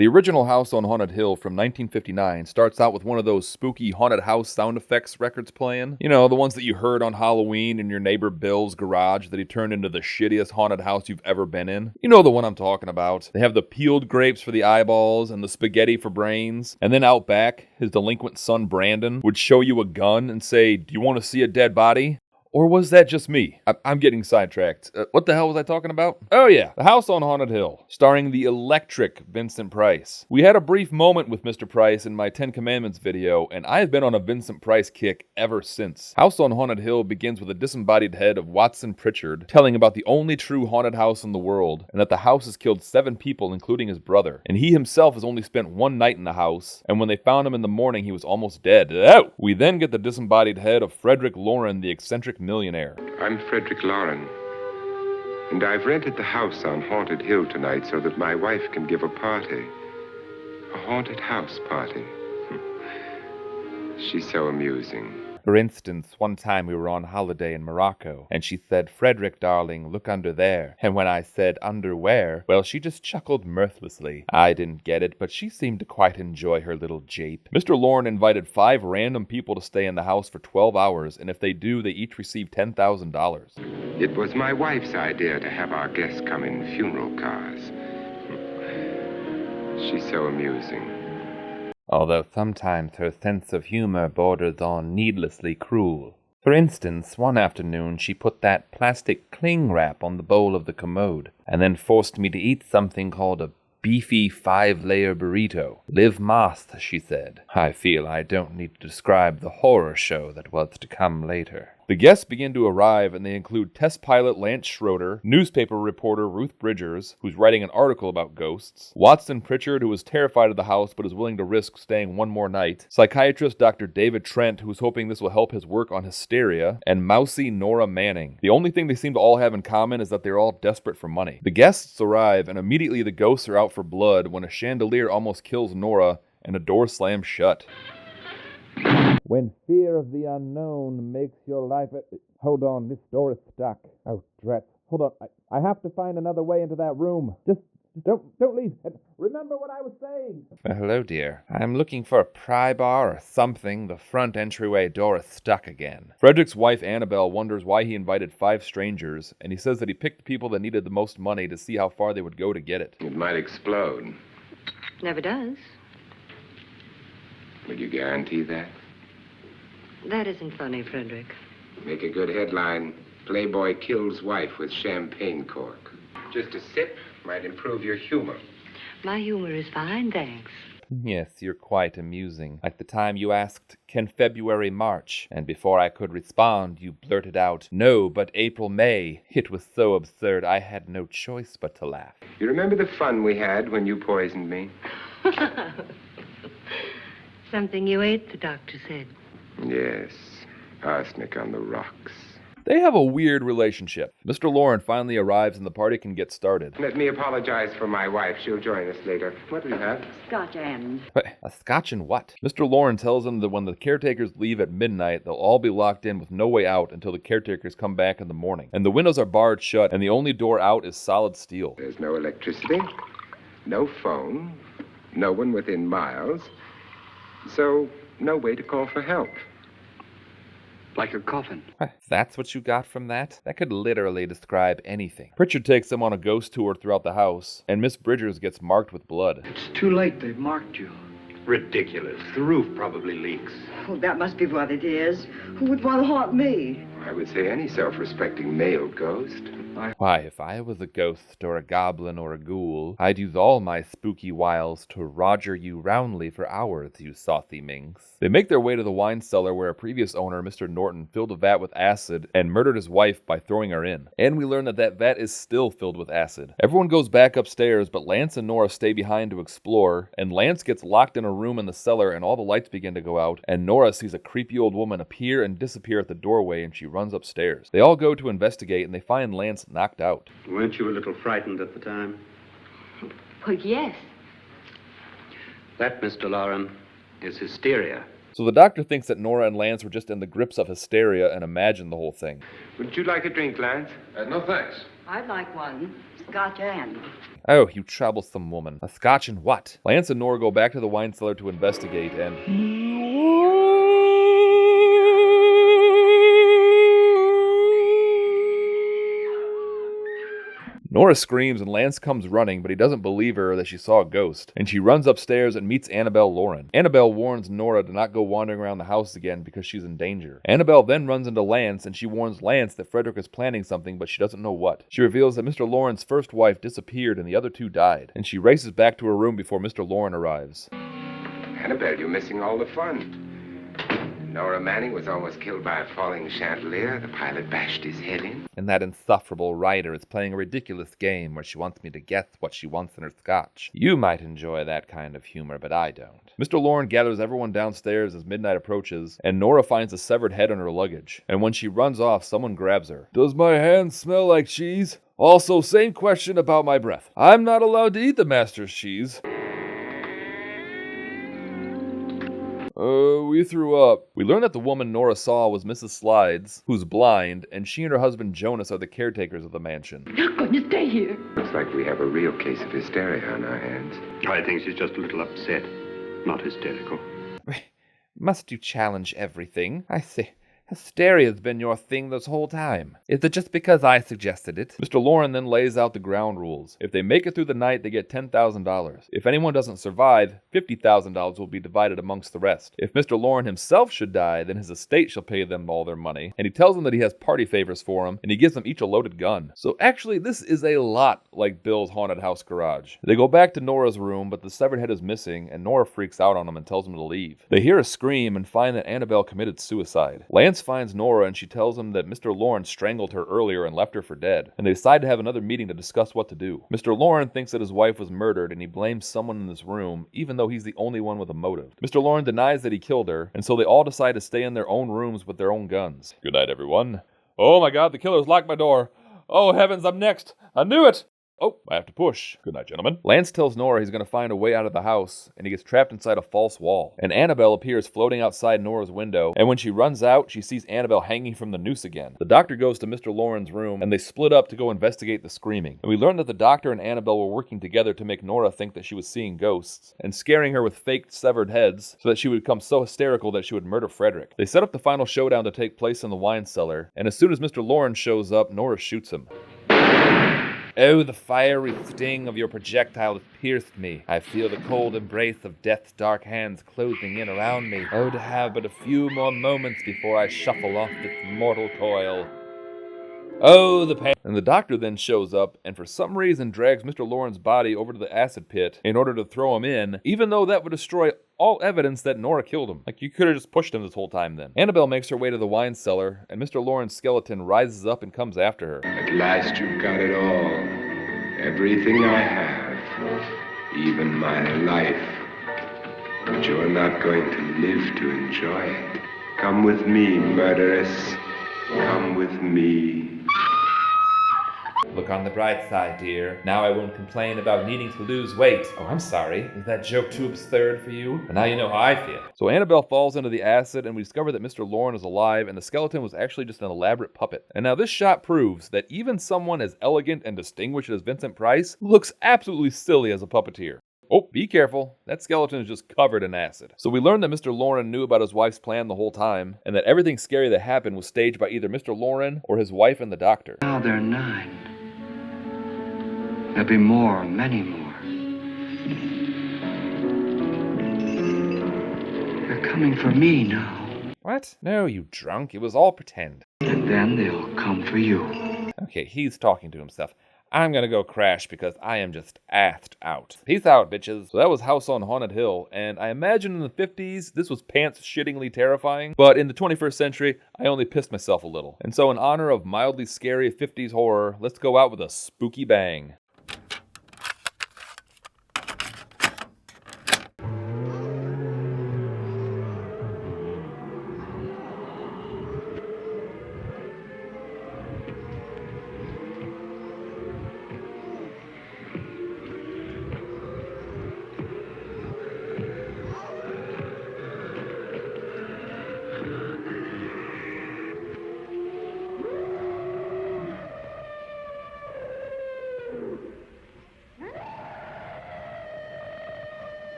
The original House on Haunted Hill from 1959 starts out with one of those spooky haunted house sound effects records playing. You know, the ones that you heard on Halloween in your neighbor Bill's garage that he turned into the shittiest haunted house you've ever been in. You know the one I'm talking about. They have the peeled grapes for the eyeballs and the spaghetti for brains. And then out back, his delinquent son Brandon would show you a gun and say, "Do you want to see a dead body?" Or was that just me? I'm getting sidetracked. What the hell was I talking about? Oh yeah, The House on Haunted Hill, starring the electric Vincent Price. We had a brief moment with Mr. Price in my 10 Commandments video, and I have been on a Vincent Price kick ever since. House on Haunted Hill begins with a disembodied head of Watson Pritchard telling about the only true haunted house in the world, and that the house has killed 7 people, including his brother. And he himself has only spent 1 night in the house, and when they found him in the morning, he was almost dead. Oh! We then get the disembodied head of Frederick Lauren, the eccentric millionaire. I'm Frederick Lauren, and I've rented the house on Haunted Hill tonight so that my wife can give a party. A haunted house party. She's so amusing. For instance, one time we were on holiday in Morocco, and she said, "Frederick, darling, look under there." And when I said, "Under where?" well, she just chuckled mirthlessly. I didn't get it, but she seemed to quite enjoy her little jape. Mr. Lauren invited 5 random people to stay in the house for 12 hours, and if they do, they each receive $10,000. It was my wife's idea to have our guests come in funeral cars. She's so amusing. Although sometimes her sense of humor borders on needlessly cruel. For instance, one afternoon she put that plastic cling wrap on the bowl of the commode, and then forced me to eat something called a beefy 5-layer burrito. Live Mas, she said. I feel I don't need to describe the horror show that was to come later. The guests begin to arrive, and they include test pilot Lance Schroeder, newspaper reporter Ruth Bridgers, who's writing an article about ghosts, Watson Pritchard, who is terrified of the house but is willing to risk staying 1 more night, psychiatrist Dr. David Trent, who's hoping this will help his work on hysteria, and mousy Nora Manning. The only thing they seem to all have in common is that they're all desperate for money. The guests arrive, and immediately the ghosts are out for blood when a chandelier almost kills Nora and a door slams shut. When fear of the unknown makes your life... Hold on, this door is stuck. Oh, drat. Hold on, I have to find another way into that room. Just don't leave. Remember what I was saying. Hello, dear. I'm looking for a pry bar or something. The front entryway door is stuck again. Frederick's wife, Annabelle, wonders why he invited 5 strangers, and he says that he picked the people that needed the most money to see how far they would go to get it. It might explode. Never does. Would you guarantee that? That isn't funny, Frederick. Make a good headline. Playboy kills wife with champagne cork. Just a sip might improve your humor. My humor is fine, thanks. Yes, you're quite amusing. Like the time you asked, "Can February march?" And before I could respond, you blurted out, "No, but April, May." It was so absurd, I had no choice but to laugh. You remember the fun we had when you poisoned me? Something you ate, the doctor said. Yes, arsenic on the rocks. They have a weird relationship. Mr. Lauren finally arrives and the party can get started. Let me apologize for my wife. She'll join us later. What do you have? Scotch and... But a scotch and what? Mr. Lauren tells them that when the caretakers leave at midnight, they'll all be locked in with no way out until the caretakers come back in the morning. And the windows are barred shut, and the only door out is solid steel. There's no electricity, no phone, no one within miles, so no way to call for help. Like a coffin. That's what you got from that? That could literally describe anything. Pritchard takes them on a ghost tour throughout the house, and Miss Bridgers gets marked with blood. It's too late. They've marked you. Ridiculous. The roof probably leaks. Oh, that must be what it is. Who would want to haunt me? I would say any self-respecting male ghost. Why, if I was a ghost or a goblin or a ghoul, I'd use all my spooky wiles to roger you roundly for hours, you saucy minx. They make their way to the wine cellar where a previous owner, Mr. Norton, filled a vat with acid and murdered his wife by throwing her in. And we learn that that vat is still filled with acid. Everyone goes back upstairs, but Lance and Nora stay behind to explore, and Lance gets locked in a room in the cellar and all the lights begin to go out, and Nora sees a creepy old woman appear and disappear at the doorway and she runs upstairs. They all go to investigate and they find Lance knocked out. Weren't you a little frightened at the time? Well, yes. That, Mr. Lauren, is hysteria. So the doctor thinks that Nora and Lance were just in the grips of hysteria and imagined the whole thing. Would you like a drink, Lance? No, thanks. I'd like one. Scotch and. Oh, you troublesome woman. A scotch and what? Lance and Nora go back to the wine cellar to investigate, and... Nora screams and Lance comes running, but he doesn't believe her that she saw a ghost, and she runs upstairs and meets Annabelle Lauren. Annabelle warns Nora to not go wandering around the house again because she's in danger. Annabelle then runs into Lance, and she warns Lance that Frederick is planning something, but she doesn't know what. She reveals that Mr. Lauren's first wife disappeared and the other two died, and she races back to her room before Mr. Lauren arrives. Annabelle, you're missing all the fun. Nora Manning was almost killed by a falling chandelier. The pilot bashed his head in. And that insufferable writer is playing a ridiculous game where she wants me to guess what she wants in her scotch. You might enjoy that kind of humor, but I don't. Mr. Lauren gathers everyone downstairs as midnight approaches, and Nora finds a severed head on her luggage. And when she runs off, someone grabs her. Does my hand smell like cheese? Also, same question about my breath. I'm not allowed to eat the master's cheese. We threw up. We learned that the woman Nora saw was Mrs. Slides, who's blind, and she and her husband Jonas are the caretakers of the mansion. You're going to stay here. Looks like we have a real case of hysteria on our hands. I think she's just a little upset, not hysterical. Must you challenge everything? I say, hysteria's been your thing this whole time. Is it just because I suggested it? Mr. Lauren then lays out the ground rules. If they make it through the night, they get $10,000. If anyone doesn't survive, $50,000 will be divided amongst the rest. If Mr. Lauren himself should die, then his estate shall pay them all their money. And he tells them that he has party favors for them, and he gives them each a loaded gun. So actually, this is a lot like Bill's haunted house garage. They go back to Nora's room, but the severed head is missing, and Nora freaks out on him and tells him to leave. They hear a scream and find that Annabelle committed suicide. Lance finds Nora and she tells him that Mr. Lauren strangled her earlier and left her for dead, and they decide to have another meeting to discuss what to do. Mr. Lauren thinks that his wife was murdered and he blames someone in this room, even though he's the only one with a motive. Mr. Lauren denies that he killed her, and so they all decide to stay in their own rooms with their own guns. Good night, everyone. Oh my god, the killer's locked my door. Oh heavens, I'm next. I knew it. Oh, I have to push. Good night, gentlemen. Lance tells Nora he's going to find a way out of the house, and he gets trapped inside a false wall. And Annabelle appears floating outside Nora's window, and when she runs out, she sees Annabelle hanging from the noose again. The doctor goes to Mr. Lauren's room, and they split up to go investigate the screaming. And we learn that the doctor and Annabelle were working together to make Nora think that she was seeing ghosts, and scaring her with fake severed heads, so that she would become so hysterical that she would murder Frederick. They set up the final showdown to take place in the wine cellar, and as soon as Mr. Lauren shows up, Nora shoots him. Oh, the fiery sting of your projectile has pierced me. I feel the cold embrace of death's dark hands closing in around me. Oh, to have but a few more moments before I shuffle off this mortal coil. Oh, the pain. And the doctor then shows up and for some reason drags Mr. Lauren's body over to the acid pit in order to throw him in, even though that would destroy all evidence that Nora killed him. Like, you could have just pushed him this whole time then. Annabelle makes her way to the wine cellar, and Mr. Lauren's skeleton rises up and comes after her. At last you've got it all. Everything I have. Even my life. But you're not going to live to enjoy it. Come with me, murderess. Come with me. Look on the bright side, dear. Now I won't complain about needing to lose weight. Oh, I'm sorry. Is that joke too absurd for you? But now you know how I feel. So Annabelle falls into the acid, and we discover that Mr. Lauren is alive, and the skeleton was actually just an elaborate puppet. And now this shot proves that even someone as elegant and distinguished as Vincent Price looks absolutely silly as a puppeteer. Oh, be careful. That skeleton is just covered in acid. So we learned that Mr. Lauren knew about his wife's plan the whole time, and that everything scary that happened was staged by either Mr. Lauren or his wife and the doctor. Now there are 9. There'll be more, many more. They're coming for me now. What? No, you drunk. It was all pretend. And then they'll come for you. Okay, he's talking to himself. I'm gonna go crash because I am just assed out. Peace out, bitches. So that was House on Haunted Hill, and I imagine in the 50s, this was pants-shittingly terrifying, but in the 21st century, I only pissed myself a little. And so in honor of mildly scary 50s horror, let's go out with a spooky bang.